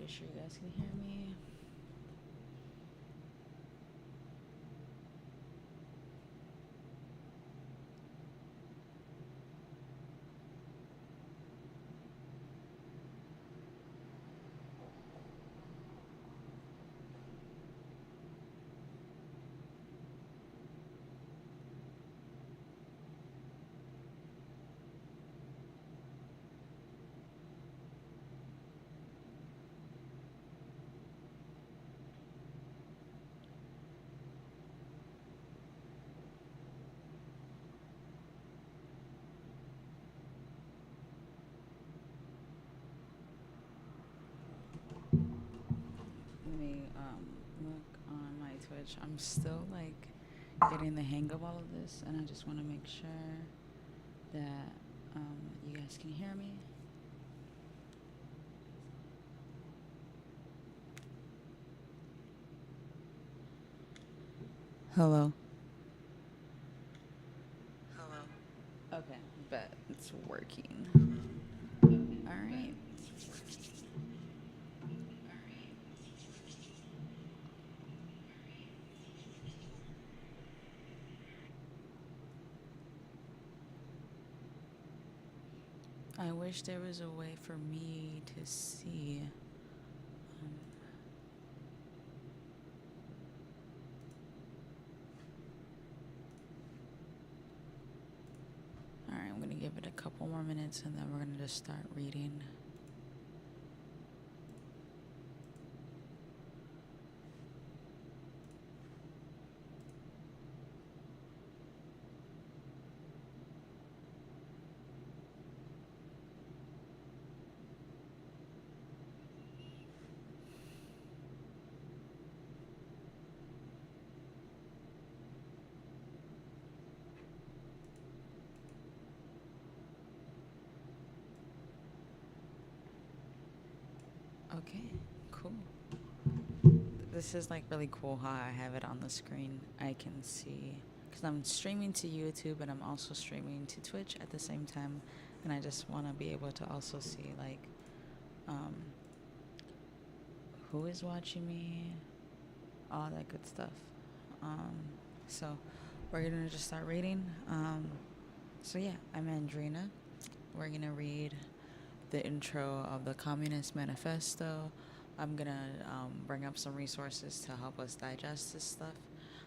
pretty sure you guys can hear me. Let me look on my Twitch. I'm still like getting the hang of all of this, and I just want to make sure that you guys can hear me. Hello. Okay, bet it's working. All right. I wish there was a way for me to see. Um, all right, I'm gonna give it a couple more minutes, and then we're gonna just start reading. Okay, cool. This is like really cool how I have it on the screen. I can see because I'm streaming to YouTube and I'm also streaming to Twitch at the same time, and I just want to be able to also see like um, who is watching me, all that good stuff. Um, so we're gonna just start reading. So yeah, I'm Andrina. We're gonna read the intro of the Communist Manifesto. I'm gonna bring up some resources to help us digest this stuff.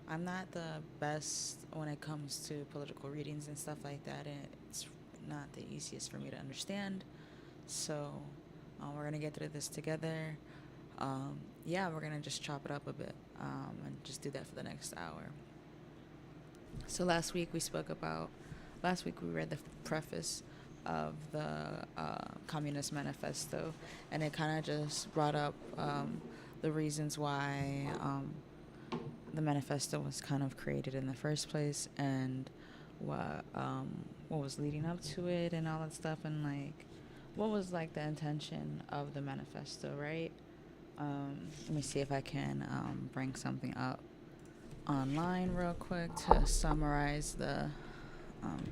I'm not the best when it comes to political readings and stuff like that, and it's not the easiest for me to understand. So we're gonna get through this together. Yeah, we're gonna just chop it up a bit and just do that for the next hour. So last week we read the preface of the Communist Manifesto, and it kind of just brought up the reasons why the manifesto was kind of created in the first place, and what was leading up to it, and all that stuff, and like what was like the intention of the manifesto, right? Let me see if I can bring something up online real quick to summarize the. Um,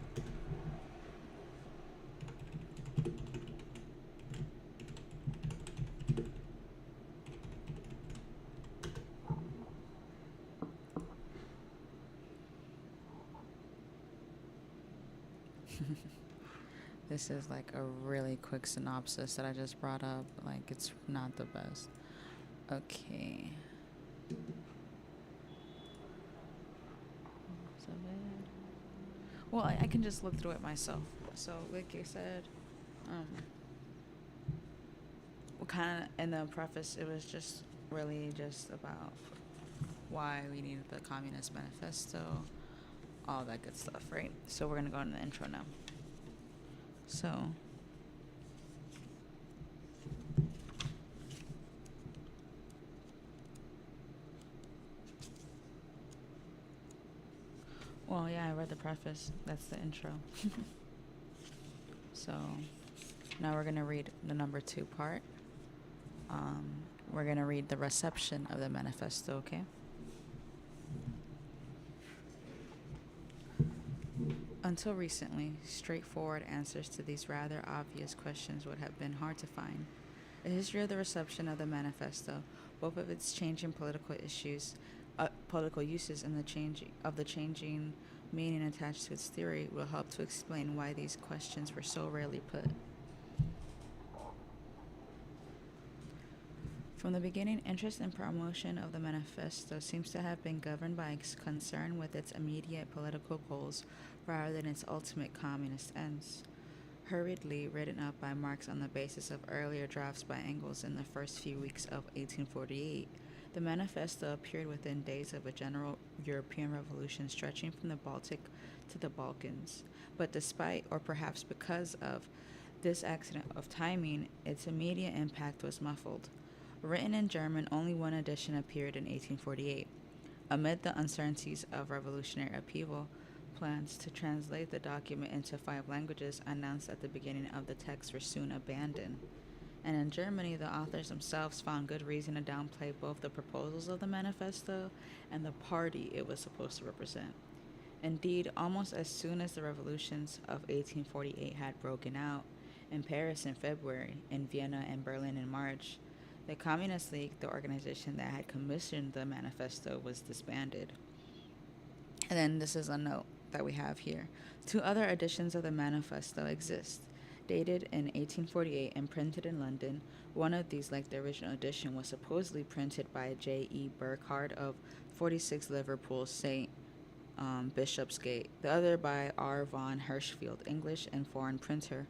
this is like a really quick synopsis that I just brought up. Like, it's not the best. Okay. So bad. Well, I can just look through it myself. So, like I said, um, kind of in the preface, it was just really just about why we needed the Communist Manifesto, all that good stuff, right? So we're gonna go into the intro now. So, well, yeah, I read the preface. That's the intro. So now we're gonna read the number 2 part. We're gonna read the reception of the manifesto, okay? Until recently, straightforward answers to these rather obvious questions would have been hard to find, A history of the reception of the manifesto, both of its changing political uses, and the changing meaning attached to its theory, will help to explain why these questions were so rarely put. From the beginning, interest and promotion of the manifesto seems to have been governed by its concern with its immediate political goals rather than its ultimate communist ends. Hurriedly written up by Marx on the basis of earlier drafts by Engels in the first few weeks of 1848, the manifesto appeared within days of a general European revolution stretching from the Baltic to the Balkans. But despite, or perhaps because of, this accident of timing, its immediate impact was muffled. Written in German, only one edition appeared in 1848. Amid the uncertainties of revolutionary upheaval, plans to translate the document into 5 languages announced at the beginning of the text were soon abandoned. And in Germany, the authors themselves found good reason to downplay both the proposals of the manifesto and the party it was supposed to represent. Indeed, almost as soon as the revolutions of 1848 had broken out, in Paris in February, in Vienna and Berlin in March, the Communist League, the organization that had commissioned the manifesto, was disbanded. And then this is a note that we have here. 2 other editions of the manifesto exist. Dated in 1848 and printed in London, one of these, like the original edition, was supposedly printed by J.E. Burkhardt of 46 Liverpool St. Bishopsgate, the other by R. von Hirschfeld, English and foreign printer,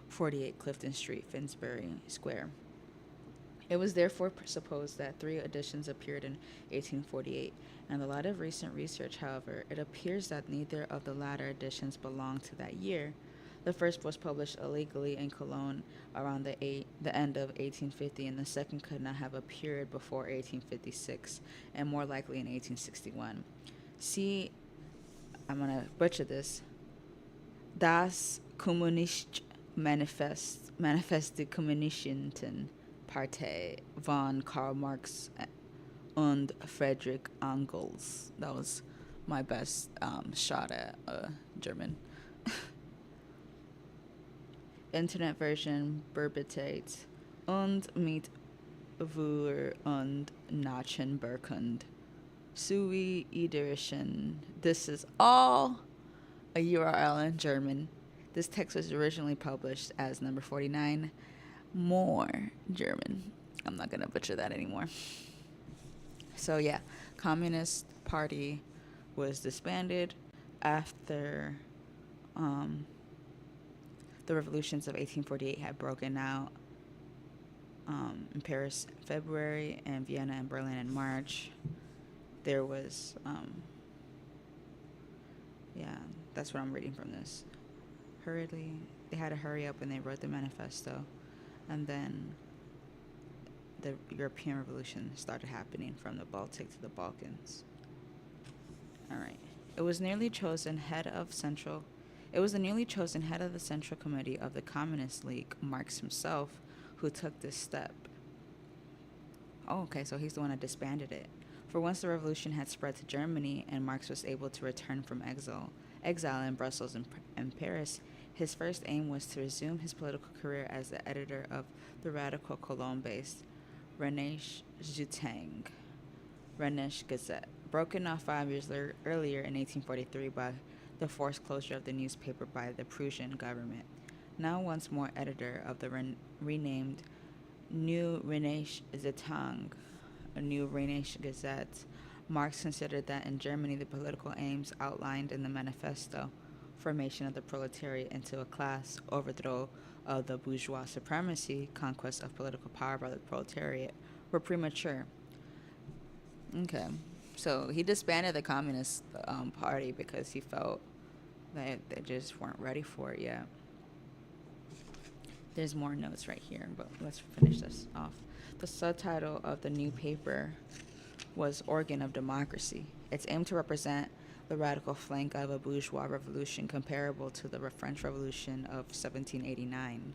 48 Clifton Street, Finsbury Square. It was therefore supposed that 3 editions appeared in 1848. In the light of recent research, however, it appears that neither of the latter editions belonged to that year. The first was published illegally in Cologne around the end of 1850, and the second could not have appeared before 1856, and more likely in 1861. See, I'm going to butcher this, Das Kommunistische Manifeste Kommunisten Partei von Karl Marx und Friedrich Engels. That was my best shot at German. Internet version Berbietet und mit Wur und Nachenberkund. Sui Edition. This is all a URL in German. This text was originally published as number 49. More German. I'm not going to butcher that anymore. So yeah, Communist Party was disbanded after the revolutions of 1848 had broken out in Paris in February and Vienna and Berlin in March. There was, that's what I'm reading from this. Hurriedly, they had to hurry up and they wrote the manifesto. And then the European Revolution started happening from the Baltic to the Balkans. All right. It was the newly chosen head of the Central Committee of the Communist League, Marx himself, who took this step. Oh, okay, so he's the one that disbanded it. For once the revolution had spread to Germany and Marx was able to return from exile in Brussels and Paris, his first aim was to resume his political career as the editor of the radical Cologne-based Rheinische Gazette, broken off 5 years earlier in 1843 by the forced closure of the newspaper by the Prussian government. Now once more editor of the renamed New Rheinische Zeitung, a New Rheinische Gazette, Marx considered that in Germany the political aims outlined in the manifesto, formation of the proletariat into a class, overthrow of the bourgeois supremacy, conquest of political power by the proletariat, were premature. Okay, so he disbanded the Communist Party because he felt that they just weren't ready for it yet. There's more notes right here, but let's finish this off. The subtitle of the new paper was Organ of Democracy. Its aim to represent the radical flank of a bourgeois revolution comparable to the French Revolution of 1789.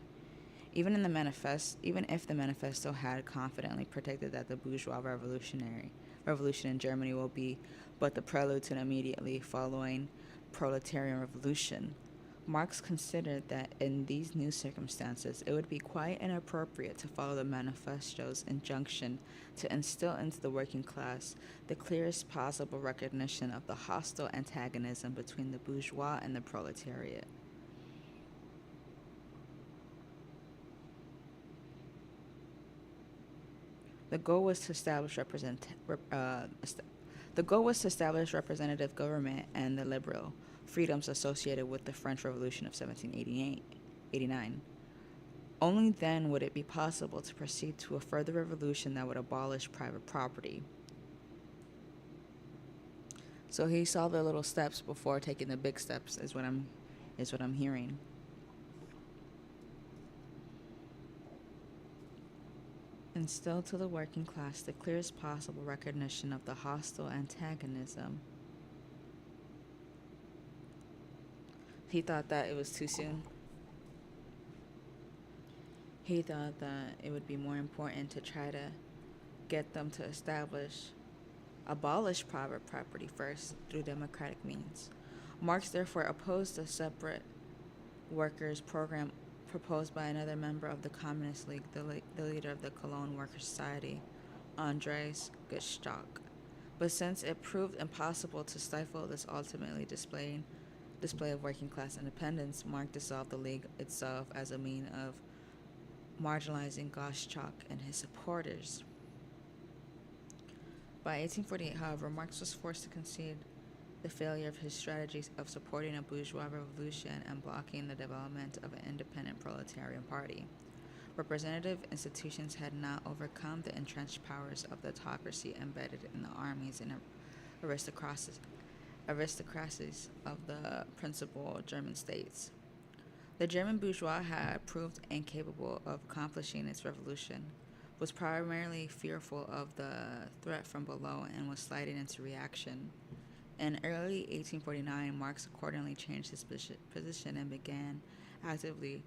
Even if the manifesto had confidently predicted that the bourgeois revolution in Germany will be but the prelude to an immediately following proletarian revolution, Marx considered that in these new circumstances it would be quite inappropriate to follow the manifesto's injunction to instill into the working class the clearest possible recognition of the hostile antagonism between the bourgeois and the proletariat. The goal was to establish the goal was to establish representative government and the liberal freedoms associated with the French Revolution of 1789. Only then would it be possible to proceed to a further revolution that would abolish private property. So he saw the little steps before taking the big steps is what I'm hearing. Instill to the working class the clearest possible recognition of the hostile antagonism. He thought that it was too soon. He thought that it would be more important to try to get them to abolish private property first through democratic means. Marx therefore opposed the separate workers' program proposed by another member of the Communist League, the leader of the Cologne Workers' Society, Andres Gestach. But since it proved impossible to stifle this ultimately display of working class independence, Marx dissolved the League itself as a means of marginalizing Gostschalk and his supporters. By 1848, however, Marx was forced to concede the failure of his strategies of supporting a bourgeois revolution and blocking the development of an independent proletarian party. Representative institutions had not overcome the entrenched powers of the autocracy embedded in the armies and aristocracies of the principal German states. The German bourgeois had proved incapable of accomplishing its revolution, was primarily fearful of the threat from below, and was sliding into reaction. In early 1849, Marx accordingly changed his position and began actively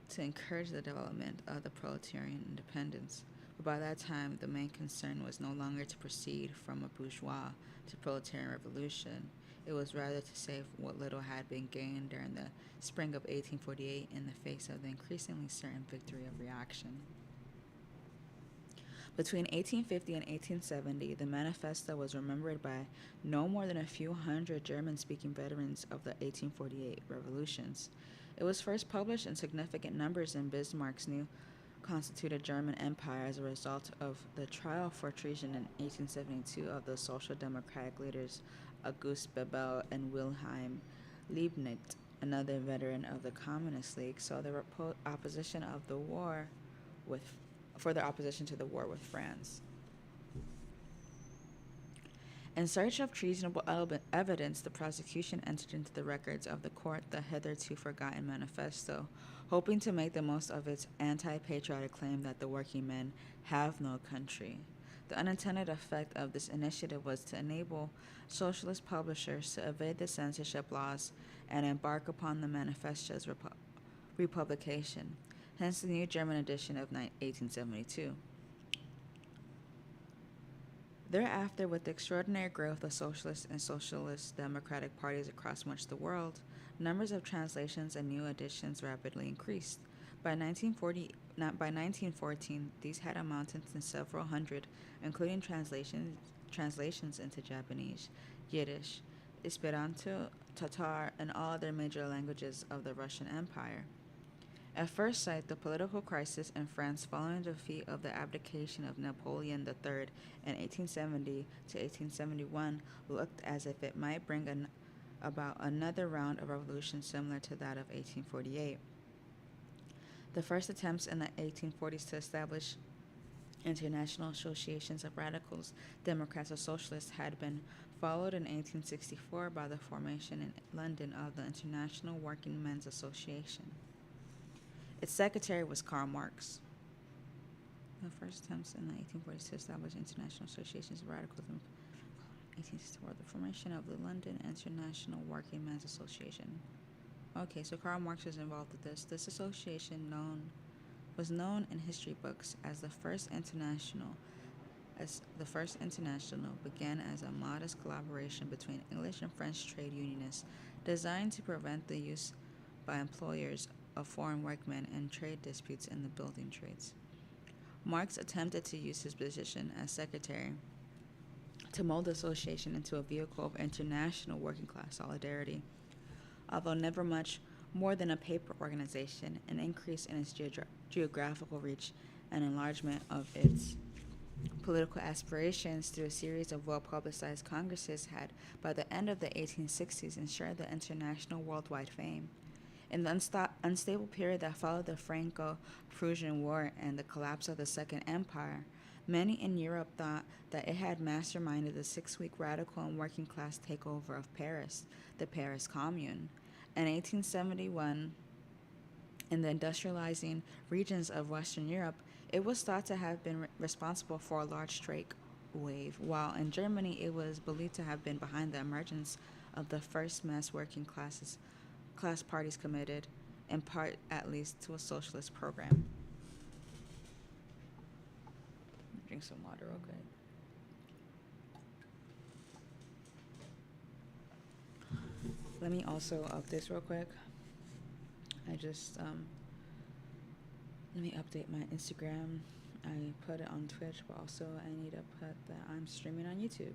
to encourage the development of the proletarian independence. But by that time, the main concern was no longer to proceed from a bourgeois to proletarian revolution. It was rather to save what little had been gained during the spring of 1848 in the face of the increasingly certain victory of reaction. Between 1850 and 1870, the manifesto was remembered by no more than a few hundred German-speaking veterans of the 1848 revolutions. It was first published in significant numbers in Bismarck's new constituted German Empire as a result of the trial for treason in 1872 of the Social Democratic leaders August Bebel and Wilhelm Liebknecht, another veteran of the Communist League, saw the opposition of the war with for their opposition to the war with France. In search of treasonable evidence, the prosecution entered into the records of the court the hitherto forgotten manifesto, hoping to make the most of its anti-patriotic claim that the working men have no country. The unintended effect of this initiative was to enable socialist publishers to evade the censorship laws and embark upon the manifesto's republication, hence the new German edition of 1872. Thereafter, with the extraordinary growth of socialist and socialist democratic parties across much of the world, numbers of translations and new editions rapidly increased. By 1914, these had amounted to several hundred, including translations into Japanese, Yiddish, Esperanto, Tatar, and all other major languages of the Russian Empire. At first sight, the political crisis in France following the defeat of the abdication of Napoleon III in 1870 to 1871 looked as if it might bring about another round of revolution similar to that of 1848. The first attempts in the 1840s to establish international associations of radicals, Democrats, or socialists had been followed in 1864 by the formation in London of the International Working Men's Association. Its secretary was Karl Marx. The first attempts in the 1840s to establish international associations of radicals in 1864, the formation of the London International Working Men's Association. Okay, so Karl Marx was involved with this. This association was known in history books as the First International. Began as a modest collaboration between English and French trade unionists designed to prevent the use by employers of foreign workmen in trade disputes in the building trades. Marx attempted to use his position as secretary to mold the association into a vehicle of international working class solidarity. Although never much more than a paper organization, an increase in its geographical reach and enlargement of its political aspirations through a series of well-publicized congresses had, by the end of the 1860s, ensured the international worldwide fame. In the unstable period that followed the Franco-Prussian War and the collapse of the Second Empire, many in Europe thought that it had masterminded the 6-week radical and working class takeover of Paris, the Paris Commune. In 1871, in the industrializing regions of Western Europe, it was thought to have been responsible for a large strike wave, while in Germany it was believed to have been behind the emergence of the first mass working class parties committed, in part at least, to a socialist program. Drink some water real quick. Let me also up this real quick. Let me update my Instagram. I put it on Twitch, but also I need to put that I'm streaming on YouTube.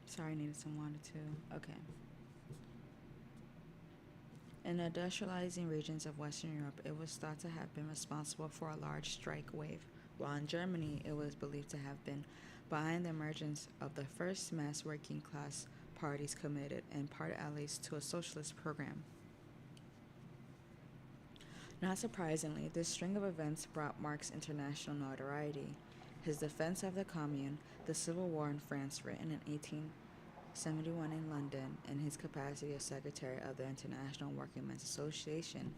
Sorry, I needed some water too. Okay. In the industrializing regions of Western Europe, it was thought to have been responsible for a large strike wave, while in Germany it was believed to have been behind the emergence of the first mass working class parties committed, in part at least, to a socialist program. Not surprisingly, this string of events brought Marx international notoriety. His defense of the Commune, the Civil War in France, written in 1871 in London, in his capacity as secretary of the International Workingmen's Association,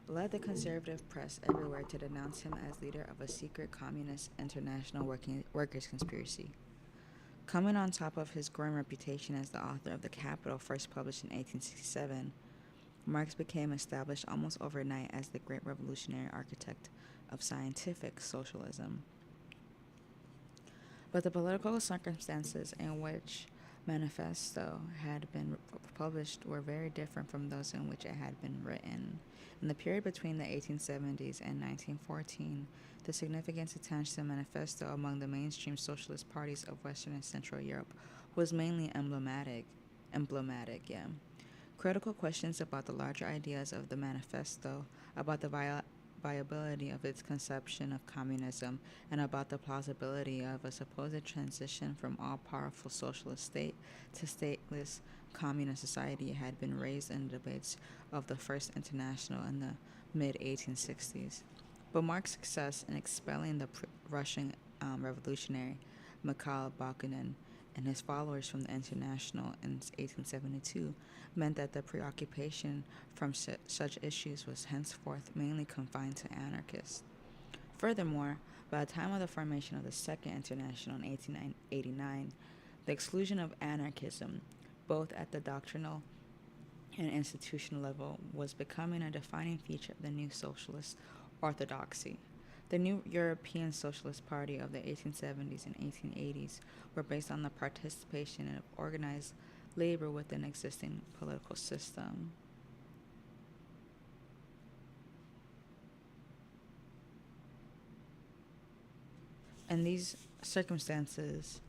led the conservative press everywhere to denounce him as leader of a secret communist international workers' conspiracy. Coming on top of his growing reputation as the author of The Capital, first published in 1867, Marx became established almost overnight as the great revolutionary architect of scientific socialism. But the political circumstances in which Manifesto had been published were very different from those in which it had been written. In the period between the 1870s and 1914, the significance attached to the Manifesto among the mainstream socialist parties of Western and Central Europe was mainly emblematic. Critical questions about the larger ideas of the Manifesto, about the viability of its conception of communism, and about the plausibility of a supposed transition from all-powerful socialist state to stateless communist society had been raised in the debates of the First International in the mid-1860s. But Marx's success in expelling the Russian revolutionary Mikhail Bakunin and his followers from the International in 1872 meant that the preoccupation from such issues was henceforth mainly confined to anarchists. Furthermore, by the time of the formation of the Second International in 1889, the exclusion of anarchism, both at the doctrinal and institutional level, was becoming a defining feature of the new socialist orthodoxy. The new European Socialist Party of the 1870s and 1880s were based on the participation of organized labor within an existing political system. In these circumstances,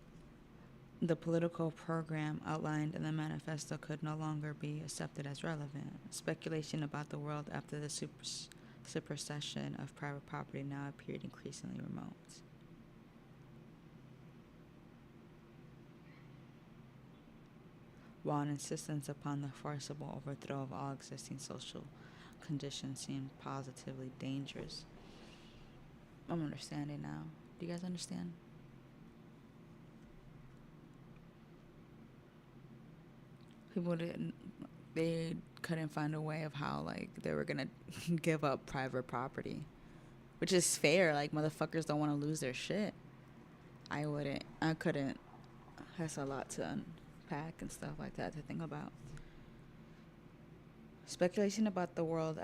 the political program outlined in the manifesto could no longer be accepted as relevant. Speculation about the world after the supersession of private property now appeared increasingly remote. While an insistence upon the forcible overthrow of all existing social conditions seemed positively dangerous. I'm understanding now. Do you guys understand? they couldn't find a way of how like they were gonna give up private property, which is fair. Like motherfuckers don't want to lose their shit. I wouldn't. I couldn't. That's a lot to unpack and stuff like that to think about. Speculation about the world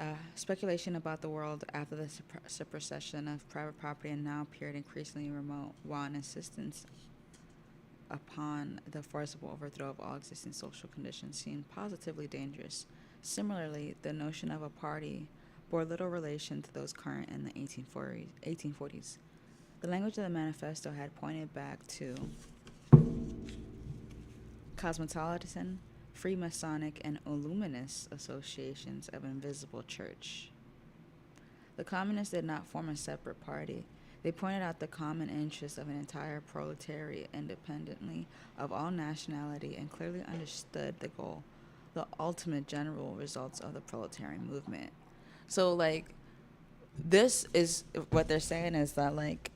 after the supersession of private property and now appeared increasingly remote, while an insistence upon the forcible overthrow of all existing social conditions seemed positively dangerous. Similarly, the notion of a party bore little relation to those current in the 1840s. The language of the manifesto had pointed back to cosmopolitan, Freemasonic, and Illuminist associations of invisible church. The communists did not form a separate party. They pointed out the common interests of an entire proletariat independently of all nationality and clearly understood the goal, the ultimate general results of the proletarian movement. So, like, this is what they're saying is that, like,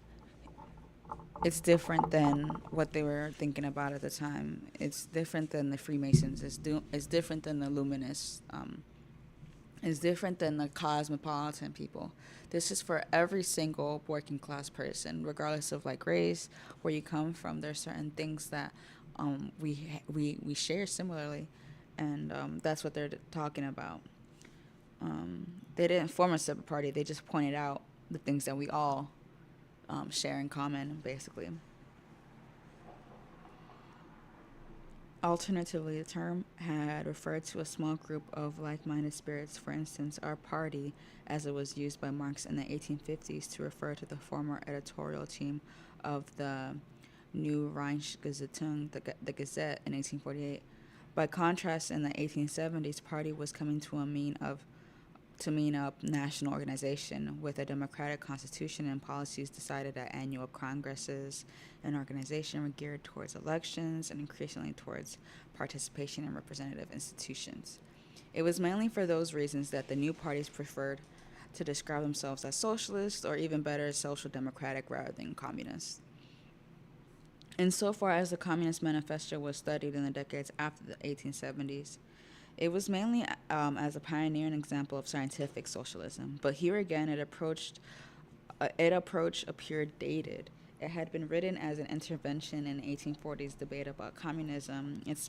it's different than what they were thinking about at the time. It's different than the Freemasons. It's different than the Illuminists. It's different than the cosmopolitan people. This is for every single working class person, regardless of like race, where you come from. There's certain things that we share similarly, and that's what they're talking about. They didn't form a separate party. They just pointed out the things that we all share in common, basically. Alternatively, the term had referred to a small group of like-minded spirits. For instance, our party, as it was used by Marx in the 1850s to refer to the former editorial team of the New Reichsgazette, the Gazette, in 1848. By contrast, in the 1870s, party was coming to mean a national organization with a democratic constitution and policies decided at annual congresses. An organization were geared towards elections and increasingly towards participation in representative institutions. It was mainly for those reasons that the new parties preferred to describe themselves as socialists or even better, social democratic rather than communist. Insofar as the Communist Manifesto was studied in the decades after the 1870s, it was mainly as a pioneer and example of scientific socialism, but here again its approach appeared dated. It had been written as an intervention in the 1840s debate about communism. Its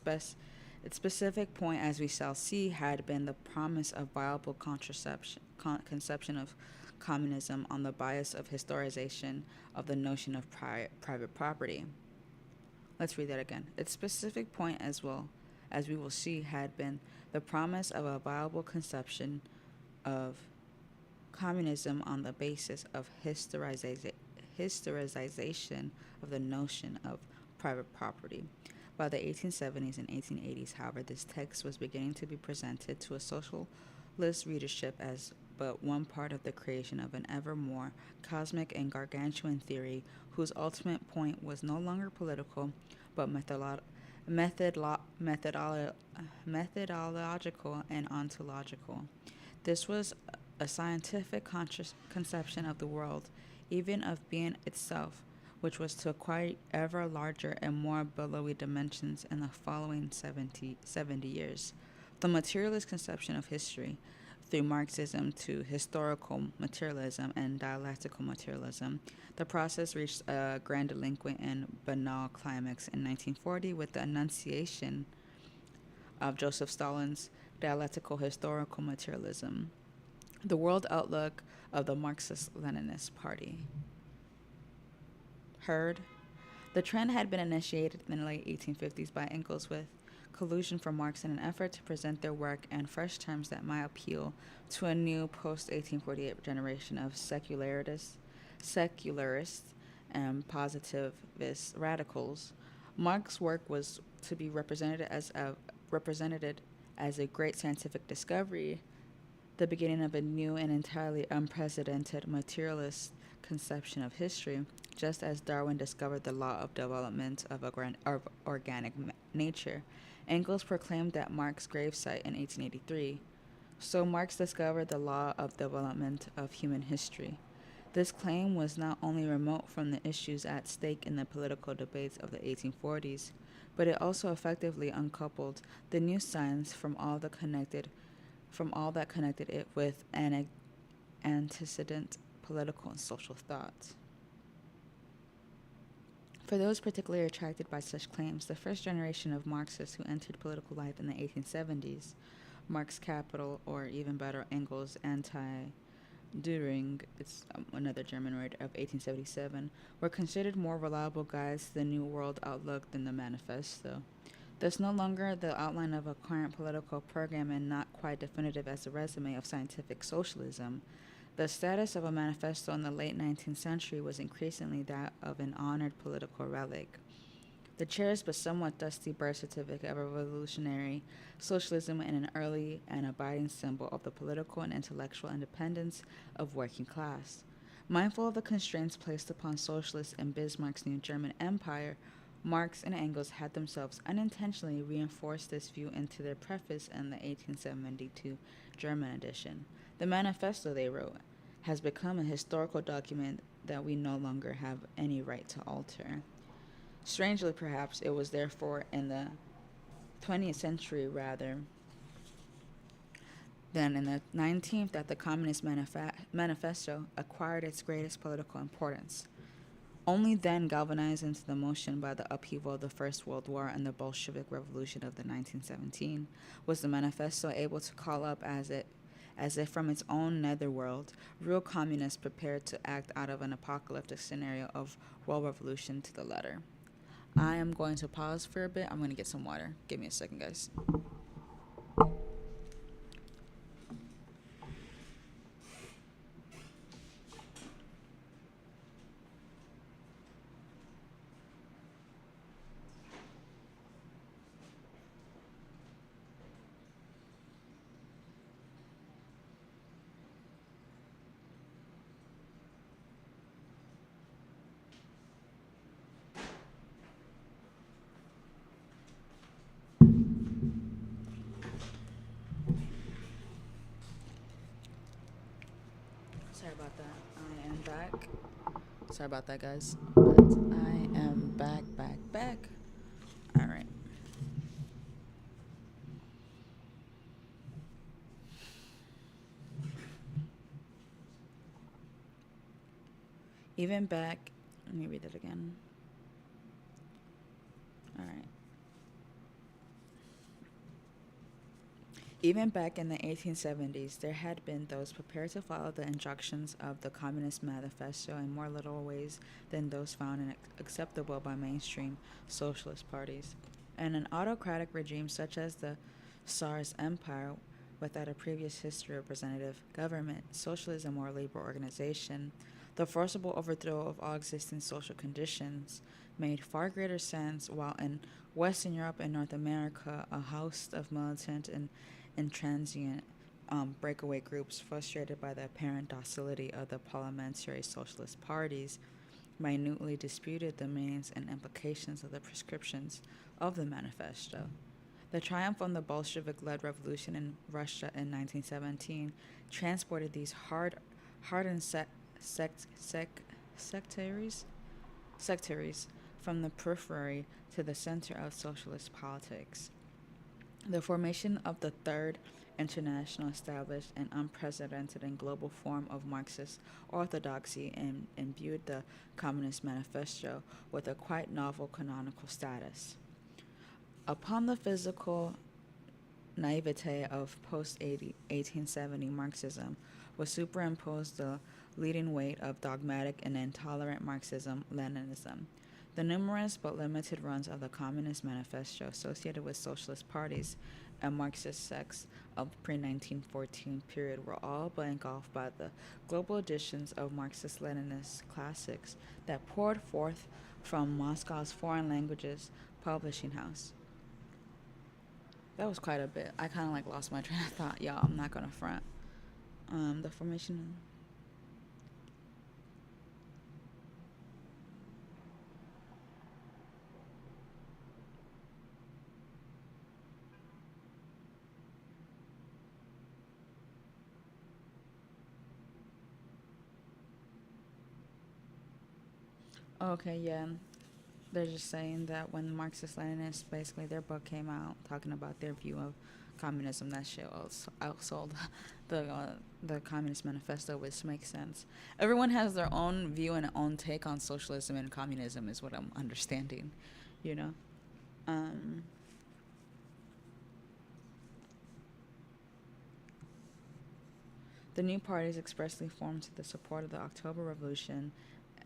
specific point, as we shall see, had been the promise of viable conception of communism on the bias of historization of the notion of private property. Let's read that again. Its specific point, as we will see, had been the promise of a viable conception of communism on the basis of historization of the notion of private property. By the 1870s and 1880s, however, this text was beginning to be presented to a socialist readership as but one part of the creation of an ever more cosmic and gargantuan theory whose ultimate point was no longer political but methodological and ontological. This was a scientific conception of the world, even of being itself, which was to acquire ever larger and more billowy dimensions in the following 70 years. The materialist conception of history, through Marxism to historical materialism and dialectical materialism, the process reached a grandiloquent and banal climax in 1940 with the enunciation of Joseph Stalin's dialectical historical materialism, the world outlook of the Marxist-Leninist Party. Heard? The trend had been initiated in the late 1850s by Engels with collusion from Marx in an effort to present their work in fresh terms that might appeal to a new post-1848 generation of secularists and positivist radicals. Marx's work was to be represented as a great scientific discovery, the beginning of a new and entirely unprecedented materialist conception of history, just as Darwin discovered the law of development of organic nature. Engels proclaimed at Marx's gravesite in 1883. So Marx discovered the law of development of human history. This claim was not only remote from the issues at stake in the political debates of the 1840s, but it also effectively uncoupled the new science from all that connected it with antecedent political and social thought. For those particularly attracted by such claims, the first generation of Marxists who entered political life in the 1870s, Marx Capital, or even better, Engels Anti-Düring, it's another German word, of 1877, were considered more reliable guides to the New World outlook than the Manifesto. Thus, no longer the outline of a current political program and not quite definitive as a resume of scientific socialism, the status of a manifesto in the late 19th century was increasingly that of an honored political relic. The cherished but somewhat dusty birth certificate of revolutionary socialism and an early and abiding symbol of the political and intellectual independence of working class. Mindful of the constraints placed upon socialists in Bismarck's new German Empire, Marx and Engels had themselves unintentionally reinforced this view into their preface in the 1872 German edition. The manifesto, they wrote, has become a historical document that we no longer have any right to alter. Strangely, perhaps, it was therefore in the 20th century rather than in the 19th that the Communist Manifesto acquired its greatest political importance. Only then, galvanized into the motion by the upheaval of the First World War and the Bolshevik Revolution of the 1917, was the manifesto able to call up as if from its own netherworld, real communists prepared to act out of an apocalyptic scenario of world revolution to the letter. I am going to pause for a bit. I'm going to get some water. Give me a second, guys. Sorry about that. I am back. Sorry about that, guys. But I am back. All right. Even back, let me read it again. All right. Even back in the 1870s, there had been those prepared to follow the injunctions of the Communist Manifesto in more literal ways than those found acceptable by mainstream socialist parties. In an autocratic regime such as the Tsar's empire, without a previous history of representative government, socialism, or labor organization, the forcible overthrow of all existing social conditions made far greater sense, while in Western Europe and North America, a host of militant and transient breakaway groups, frustrated by the apparent docility of the parliamentary socialist parties, minutely disputed the meanings and implications of the prescriptions of the manifesto. The triumph of the Bolshevik-led revolution in Russia in 1917 transported these hardened sectaries from the periphery to the center of socialist politics. The formation of the Third International established an unprecedented and global form of Marxist orthodoxy and imbued the Communist Manifesto with a quite novel canonical status. Upon the physical naivete of post-1870 Marxism was superimposed the leading weight of dogmatic and intolerant Marxism-Leninism. The numerous but limited runs of the Communist Manifesto associated with socialist parties and Marxist sects of the pre-1914 period were all but engulfed by the global editions of Marxist-Leninist classics that poured forth from Moscow's foreign languages publishing house. That was quite a bit. I kind of lost my train of thought, y'all. I'm not gonna front. The formation. Okay, yeah. They're just saying that when Marxist Leninists, basically their book came out talking about their view of communism, that shit outsold the Communist Manifesto, which makes sense. Everyone has their own view and own take on socialism and communism, is what I'm understanding. You know, um, the new parties expressly formed to the support of the October Revolution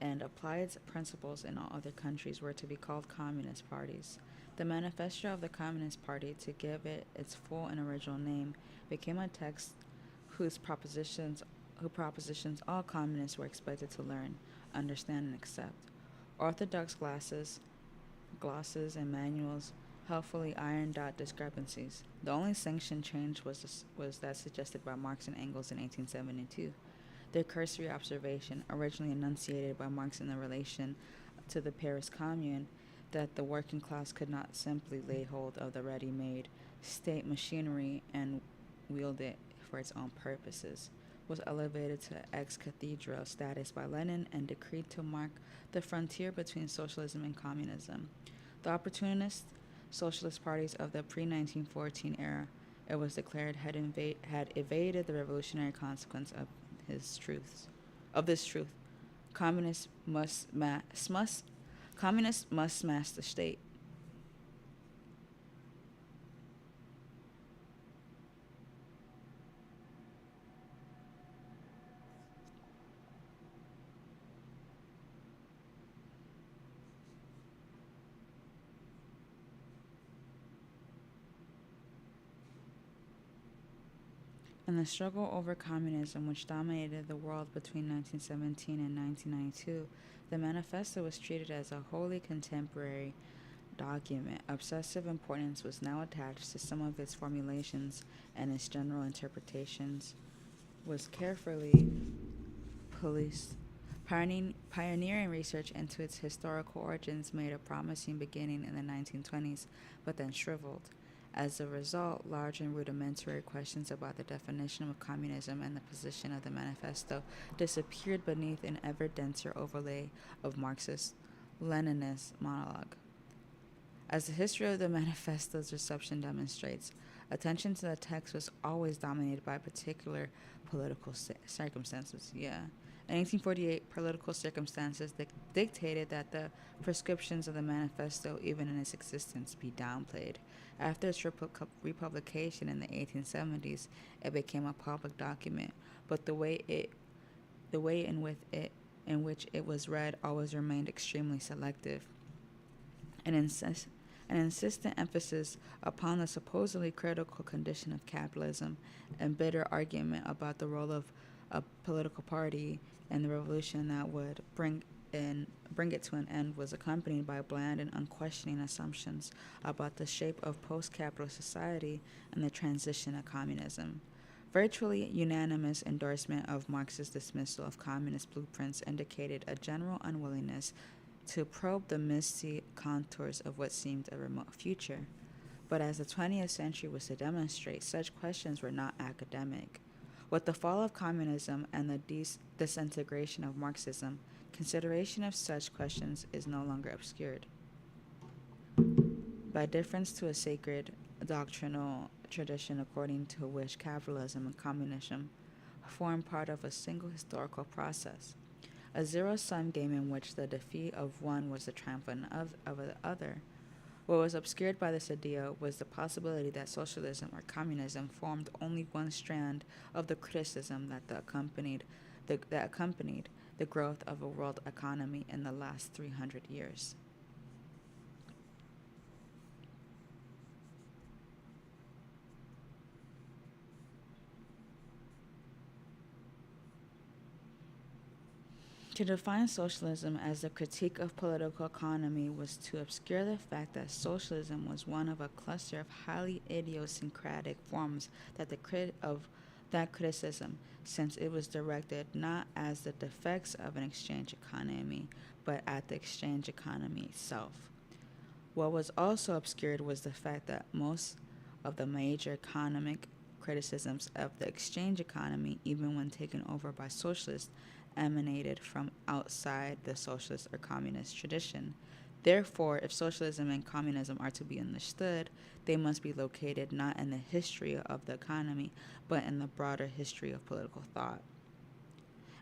and applied its principles in all other countries were to be called communist parties. The manifesto of the Communist Party, to give it its full and original name, became a text whose propositions who propositions all communists were expected to learn, understand, and accept. Orthodox glosses, and manuals helpfully ironed out discrepancies. The only sanctioned change was that suggested by Marx and Engels in 1872. Their cursory observation, originally enunciated by Marx in the relation to the Paris Commune, that the working class could not simply lay hold of the ready made state machinery and wield it for its own purposes, was elevated to ex cathedra status by Lenin and decreed to mark the frontier between socialism and communism. The opportunist socialist parties of the pre 1914 era, it was declared, had evaded the revolutionary consequence his truths of this truth. Communists must communists must smash the state. In the struggle over communism, which dominated the world between 1917 and 1992, the manifesto was treated as a wholly contemporary document. Obsessive importance was now attached to some of its formulations, and its general interpretations was carefully policed. Pioneering research into its historical origins made a promising beginning in the 1920s, but then shriveled. As a result, large and rudimentary questions about the definition of communism and the position of the manifesto disappeared beneath an ever denser overlay of Marxist Leninist monologue. As the history of the manifesto's reception demonstrates, attention to the text was always dominated by particular political circumstances. Yeah. In 1848, political circumstances dictated that the prescriptions of the manifesto, even in its existence, be downplayed. After its republication in the 1870s, it became a public document, but the way in which it was read always remained extremely selective. An, insist, an insistent emphasis upon the supposedly critical condition of capitalism and bitter argument about the role of a political party in the revolution that would bring it to an end was accompanied by bland and unquestioning assumptions about the shape of post-capitalist society and the transition to communism. Virtually unanimous endorsement of Marx's dismissal of communist blueprints indicated a general unwillingness to probe the misty contours of what seemed a remote future. But as the 20th century was to demonstrate, such questions were not academic. With the fall of communism and the disintegration of Marxism, consideration of such questions is no longer obscured. By deference to a sacred doctrinal tradition according to which capitalism and communism form part of a single historical process, a zero-sum game in which the defeat of one was the triumph of the other. What was obscured by this idea was the possibility that socialism or communism formed only one strand of the criticism that accompanied the growth of a world economy in the last 300 years. To define socialism as a critique of political economy was to obscure the fact that socialism was one of a cluster of highly idiosyncratic forms of that criticism, since it was directed not as the defects of an exchange economy, but at the exchange economy itself. What was also obscured was the fact that most of the major economic criticisms of the exchange economy, even when taken over by socialists, emanated from outside the socialist or communist tradition. Therefore, if socialism and communism are to be understood, they must be located not in the history of the economy, but in the broader history of political thought.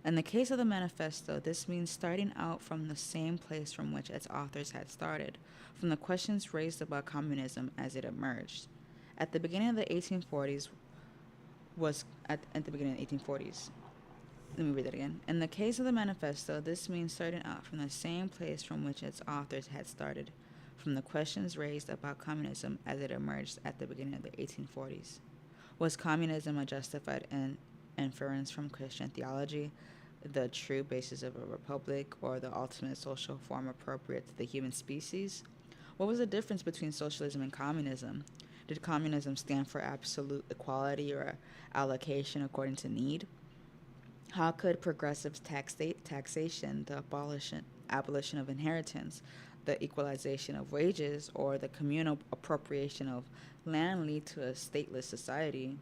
In the case of the manifesto, this means starting out from the same place from which its authors had started, from the questions raised about communism as it emerged. At the beginning of the 1840s was at the beginning of the 1840s. Let me read that again. In the case of the manifesto, this means starting out from the same place from which its authors had started, from the questions raised about communism as it emerged at the beginning of the 1840s. Was communism a justified inference from Christian theology, the true basis of a republic, or the ultimate social form appropriate to the human species? What was the difference between socialism and communism? Did communism stand for absolute equality or allocation according to need? How could progressive taxation, the abolition of inheritance, the equalization of wages, or the communal appropriation of land lead to a stateless society?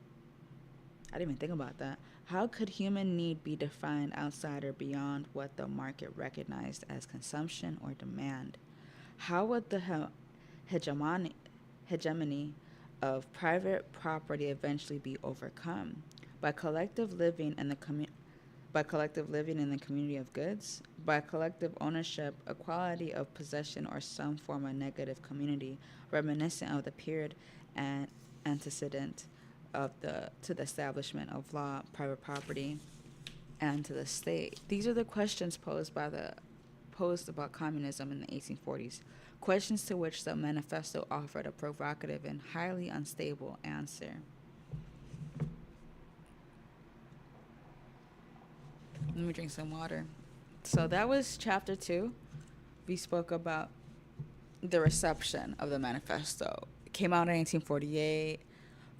I didn't even think about that. How could human need be defined outside or beyond what the market recognized as consumption or demand? How would the hegemony, hegemony of private property eventually be overcome? By collective living in the by collective living in the community of goods, by collective ownership, equality of possession, or some form of negative community reminiscent of the period and antecedent to the establishment of law, private property, and to the state. These are the questions posed about communism in the 1840s, questions to which the manifesto offered a provocative and highly unstable answer. Let me drink some water. So that was chapter 2. We spoke about the reception of the manifesto. It came out in 1848,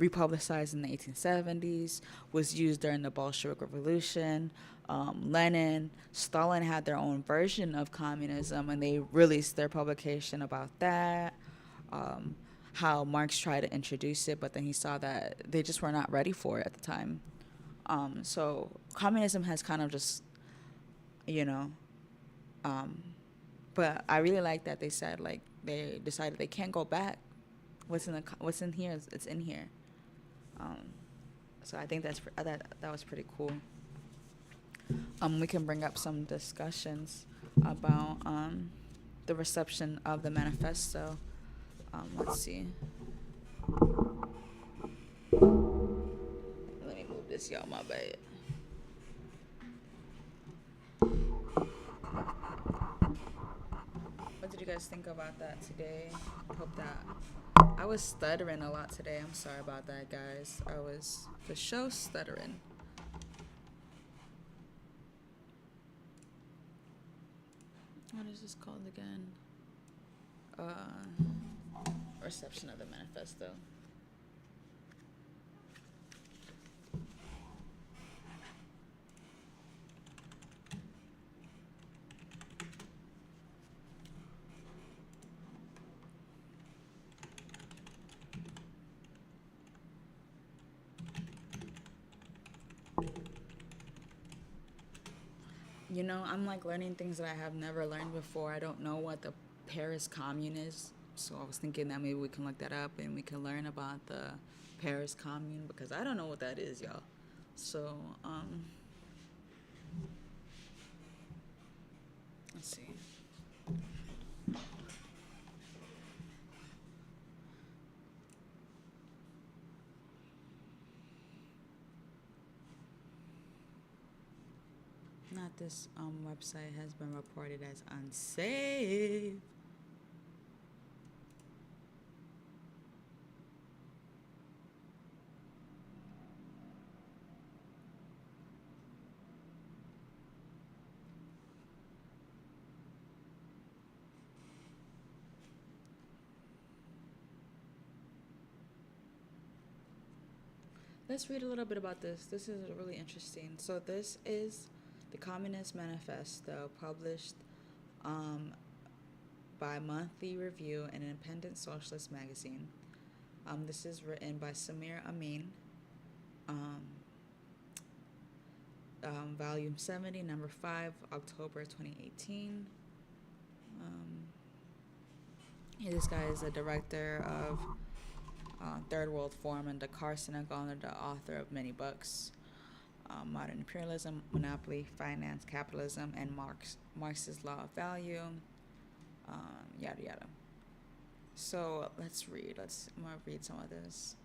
republicized in the 1870s, was used during the Bolshevik Revolution. Lenin, Stalin had their own version of communism, and they released their publication about that. How Marx tried to introduce it, but then he saw that they just were not ready for it at the time. So communism has kind of just, you know, but I really like that they said, like, they decided they can't go back. What's in here? It's in here. So I think that was pretty cool. We can bring up some discussions about the reception of the manifesto. Let's see. Let me move this, y'all. My bad. What did you guys think about that today? I hope that I was stuttering a lot today. I'm sorry about that, guys. I was for sure stuttering. What is this called again? Reception of the manifesto. You know, I'm like learning things that I have never learned before. I don't know what the Paris Commune is, so I was thinking that maybe we can look that up and we can learn about the Paris Commune, because I don't know what that is, y'all. So, let's see. Not this website has been reported as unsafe. Let's read a little bit about this. This is really interesting. So this is the Communist Manifesto, published by Monthly Review, an independent socialist magazine. This is written by Samir Amin. Volume 70, number 5, October 2018. Um, this guy is the director of Third World Forum and Dakar, Senegal, and the author of many books. Modern Imperialism, Monopoly, Finance, Capitalism, and Marx's Law of Value, yada yada. So let's read. I'm gonna read some of this.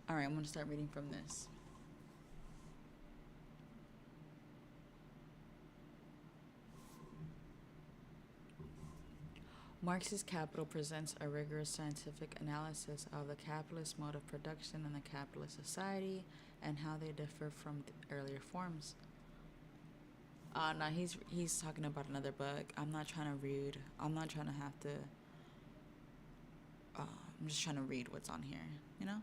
All right, I'm gonna start reading from this. Marx's Capital presents a rigorous scientific analysis of the capitalist mode of production in the capitalist society and how they differ from the earlier forms. No, he's talking about another book. I'm not trying to read. I'm not trying to have to. I'm just trying to read what's on here. You know.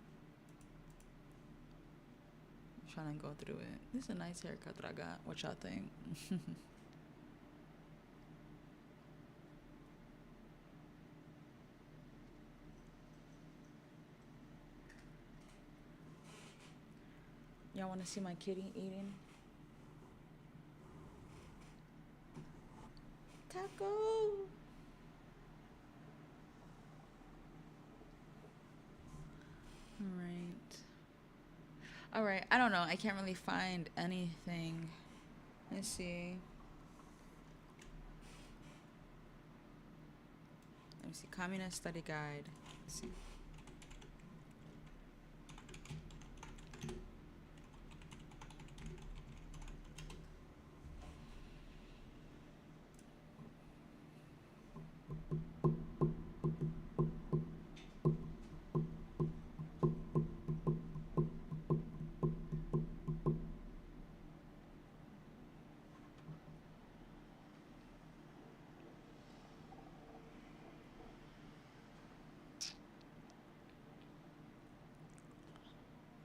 I'm trying to go through it. This is a nice haircut that I got. What y'all think? Y'all want to see my kitty eating? Taco! Alright, I don't know. I can't really find anything. Let's see. Let me see. Communist Study Guide. Let's see.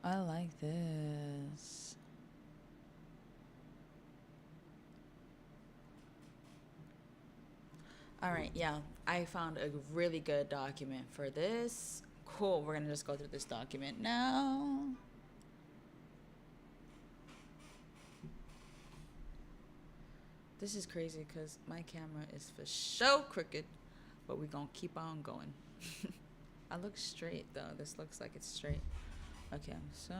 I like this. All right, yeah. I found a really good document for this. Cool. We're going to just go through this document now. This is crazy because my camera is for sure crooked, but we're going to keep on going. I look straight, though. This looks like it's straight. Okay, so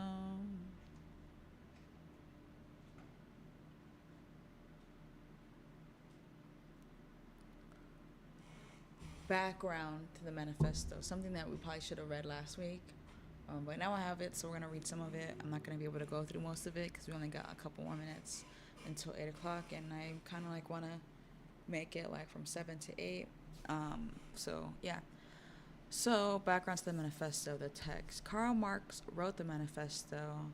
background to the manifesto, something that we probably should have read last week, but now I have it, so we're gonna read some of it. I'm not gonna be able to go through most of it because we only got a couple more minutes until 8 o'clock, and I kind of like want to make it like from 7 to 8. So yeah. So, background to the manifesto, the text. Karl Marx wrote the manifesto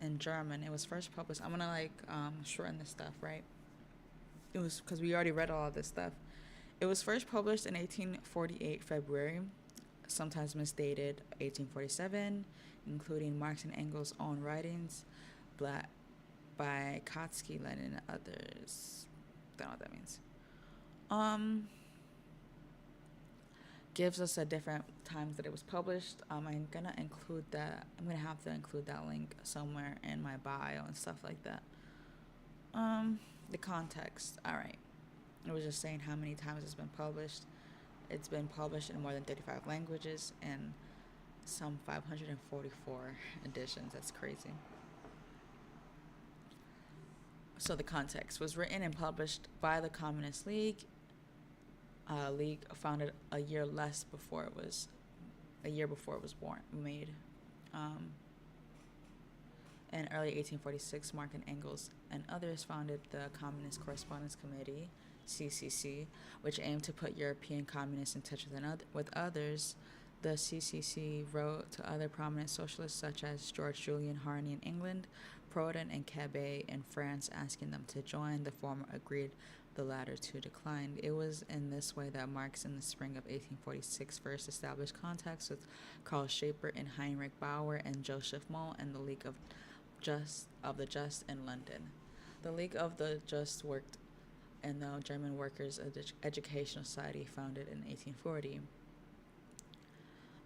in German. It was first published. I'm going to shorten this stuff, right? It was because we already read all of this stuff. It was first published in 1848 February, sometimes misdated 1847, including Marx and Engels' own writings, by Kautsky, Lenin, and others. Don't know what that means. Gives us a different times that it was published. I'm gonna include that. I'm gonna have to include that link somewhere in my bio and stuff like that. The context. All right. It was just saying how many times it's been published. It's been published in more than 35 languages and some 544 editions. That's crazy. So the context was written and published by the Communist League. League founded a year before it was made. In early 1846, Marx and Engels and others founded the Communist Correspondence Committee, CCC, which aimed to put European communists in touch with others. The CCC wrote to other prominent socialists such as George Julian Harney in England, Proudhon and Cabet in France, asking them to join. The former agreed, the latter to decline. It was in this way that Marx, in the spring of 1846, first established contacts with Karl Schaper and Heinrich Bauer and Joseph Moll and the League of the Just in London. The League of the Just worked in the German Workers' Educational Society, founded in 1840.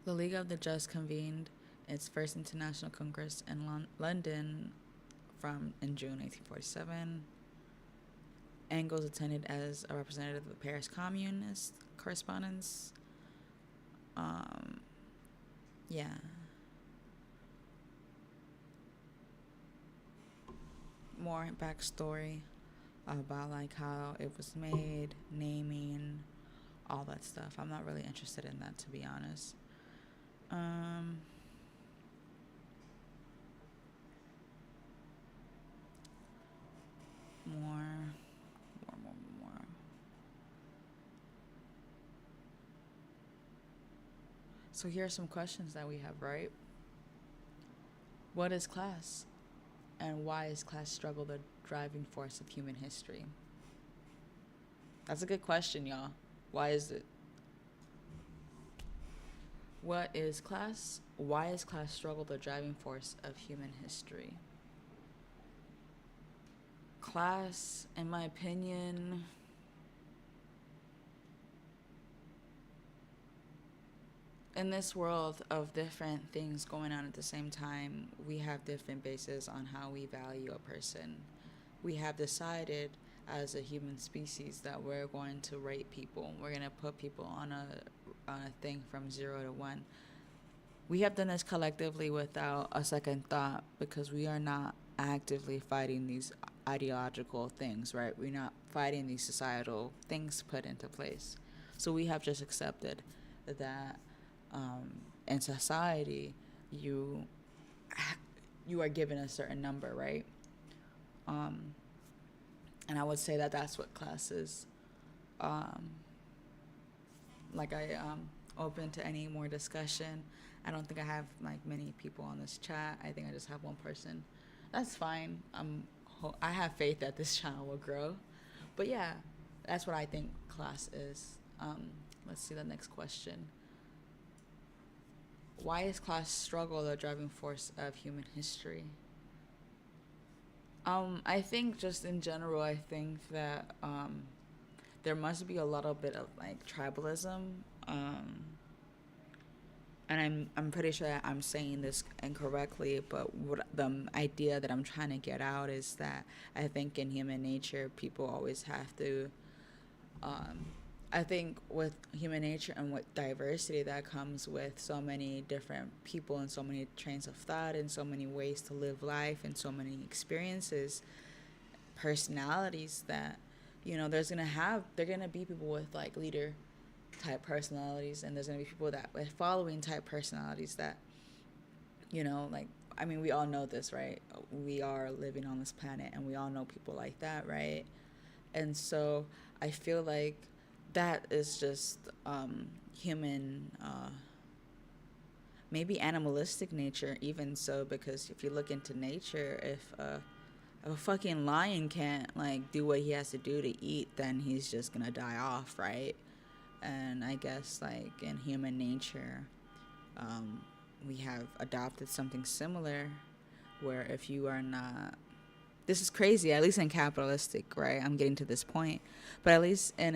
The League of the Just convened its first international congress in London in June 1847. Engels attended as a representative of the Paris Communist correspondence. Yeah. More backstory about like how it was made, naming, all that stuff. I'm not really interested in that, to be honest. More. So here are some questions that we have, right? What is class? And why is class struggle the driving force of human history? That's a good question, y'all. Why is it? What is class? Why is class struggle the driving force of human history? Class, in my opinion, in this world of different things going on at the same time, we have different bases on how we value a person. We have decided as a human species that we're going to rate people. We're going to put people on a thing from 0 to 1. We have done this collectively without a second thought because we are not actively fighting these ideological things, right? We're not fighting these societal things put into place. So we have just accepted that in society, you are given a certain number, right? And I would say that that's what class is. Like I open to any more discussion. I don't think I have like many people on this chat. I think I just have one person. That's fine. I have faith that this channel will grow. But yeah, that's what I think class is. Let's see the next question. Why is class struggle the driving force of human history? I think just in general, I think that there must be a little bit of like tribalism, and I'm pretty sure that I'm saying this incorrectly, but what the idea that I'm trying to get out is that I think in human nature, people always have to. I think with human nature and with diversity that comes with so many different people and so many trains of thought and so many ways to live life and so many experiences, personalities that, they're gonna be people with like leader type personalities, and there's gonna be people that with following type personalities that, like, I mean, we all know this, right? We are living on this planet and we all know people like that, right? And so I feel like that is just human, maybe animalistic nature, even so, because if you look into nature, if a fucking lion can't like do what he has to do to eat, then he's just gonna die off, right? And I guess like in human nature, we have adopted something similar, where if you are not, this is crazy, at least in capitalistic, right? I'm getting to this point, but at least in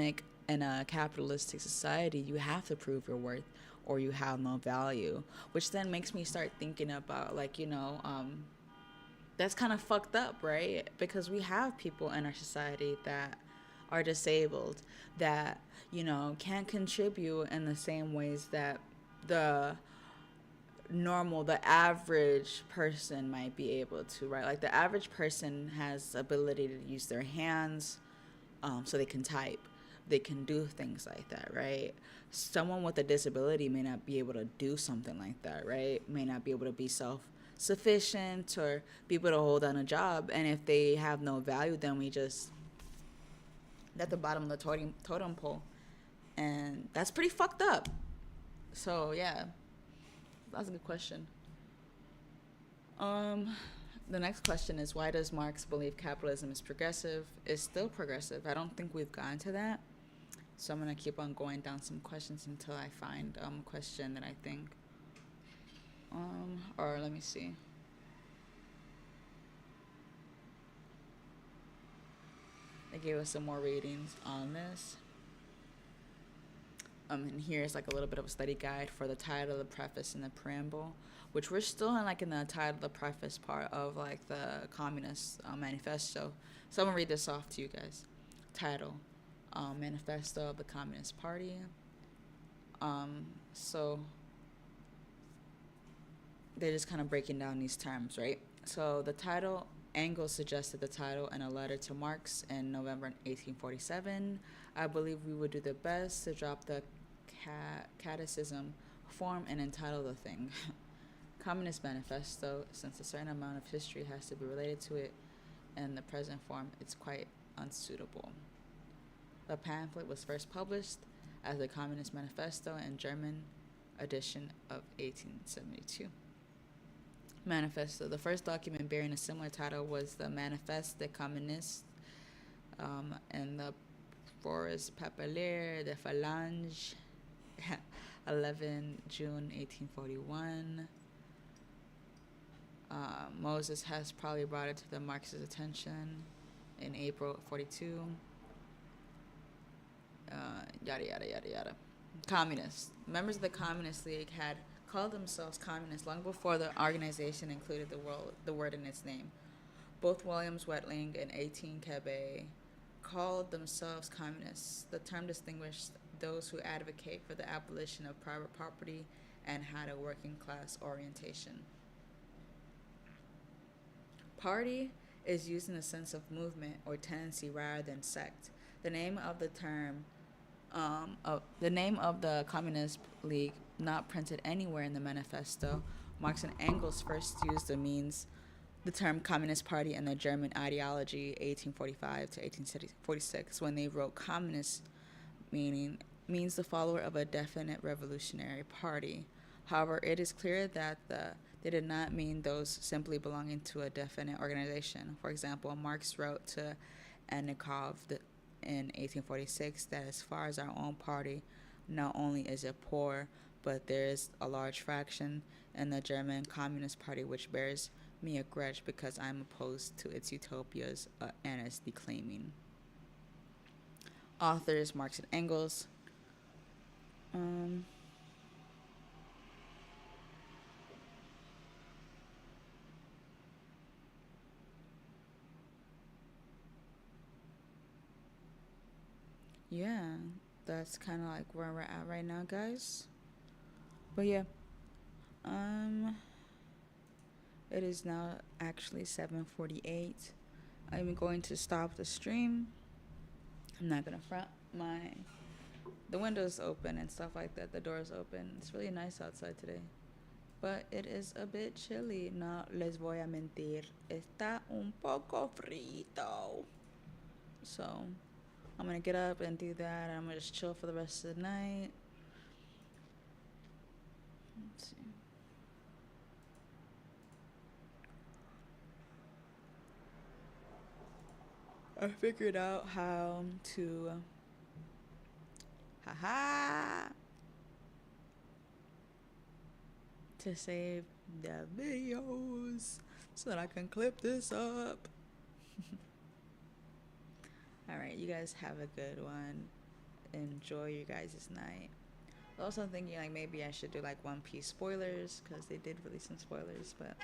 a capitalistic society, you have to prove your worth or you have no value, which then makes me start thinking about like, that's kind of fucked up, right? Because we have people in our society that are disabled, that, can't contribute in the same ways that the average person might be able to, right? Like the average person has the ability to use their hands, so they can type. They can do things like that, right? Someone with a disability may not be able to do something like that, right? May not be able to be self-sufficient or be able to hold down a job. And if they have no value, then we just at the bottom of the totem pole. And that's pretty fucked up. So, yeah, that's a good question. The next question is, why does Marx believe capitalism is progressive? It's still progressive. I don't think we've gotten to that. So I'm going to keep on going down some questions until I find a question that I think. Or let me see. They gave us some more ratings on this. And here's like a little bit of a study guide for the title, the preface, and the preamble, which we're still in the title, the preface part of like the Communist Manifesto. So I'm gonna read this off to you guys. Title, Manifesto of the Communist Party. So they're just kind of breaking down these terms, right? So the title, Engels suggested the title in a letter to Marx in November 1847. I believe we would do the best to drop the catechism form and entitle the thing Communist Manifesto, since a certain amount of history has to be related to it. In the present form, it's quite unsuitable. The pamphlet was first published as the Communist Manifesto in German edition of 1872. Manifesto. The first document bearing a similar title was the Manifeste des Communistes in the Forest Papier de Phalange, 11 June 1841. Moses has probably brought it to the Marxist attention in April 42. Yada, yada, yada, yada. Communists. Members of the Communist League had called themselves communists long before the organization included the word in its name. Both Williams Wetling and 18 Cabet called themselves communists. The term distinguished those who advocate for the abolition of private property and had a working class orientation. Party is used in the sense of movement or tendency rather than sect. The name of the Communist League, not printed anywhere in the manifesto. Marx and Engels first used the term Communist Party in the German ideology 1845 to 1846 when they wrote communist means the follower of a definite revolutionary party. However, it is clear that they did not mean those simply belonging to a definite organization. For example, Marx wrote to Annikov in 1846 that as far as our own party, not only is it poor, but there is a large fraction in the German Communist Party which bears me a grudge because I am opposed to its utopias and its declaiming. Authors Marx and Engels. Yeah, that's kind of like where we're at right now, guys. But yeah, it is now actually 7:48. I'm going to stop the stream. I'm not gonna front the windows open and stuff like that. The doors open. It's really nice outside today, but it is a bit chilly. No les voy a mentir. Está un poco frito. So I'm gonna get up and do that. I'm gonna just chill for the rest of the night. Let's see. I figured out how to to save the videos so that I can clip this up. Alright, you guys have a good one. Enjoy your guys' night. Also thinking like maybe I should do like One Piece spoilers because they did release some spoilers, but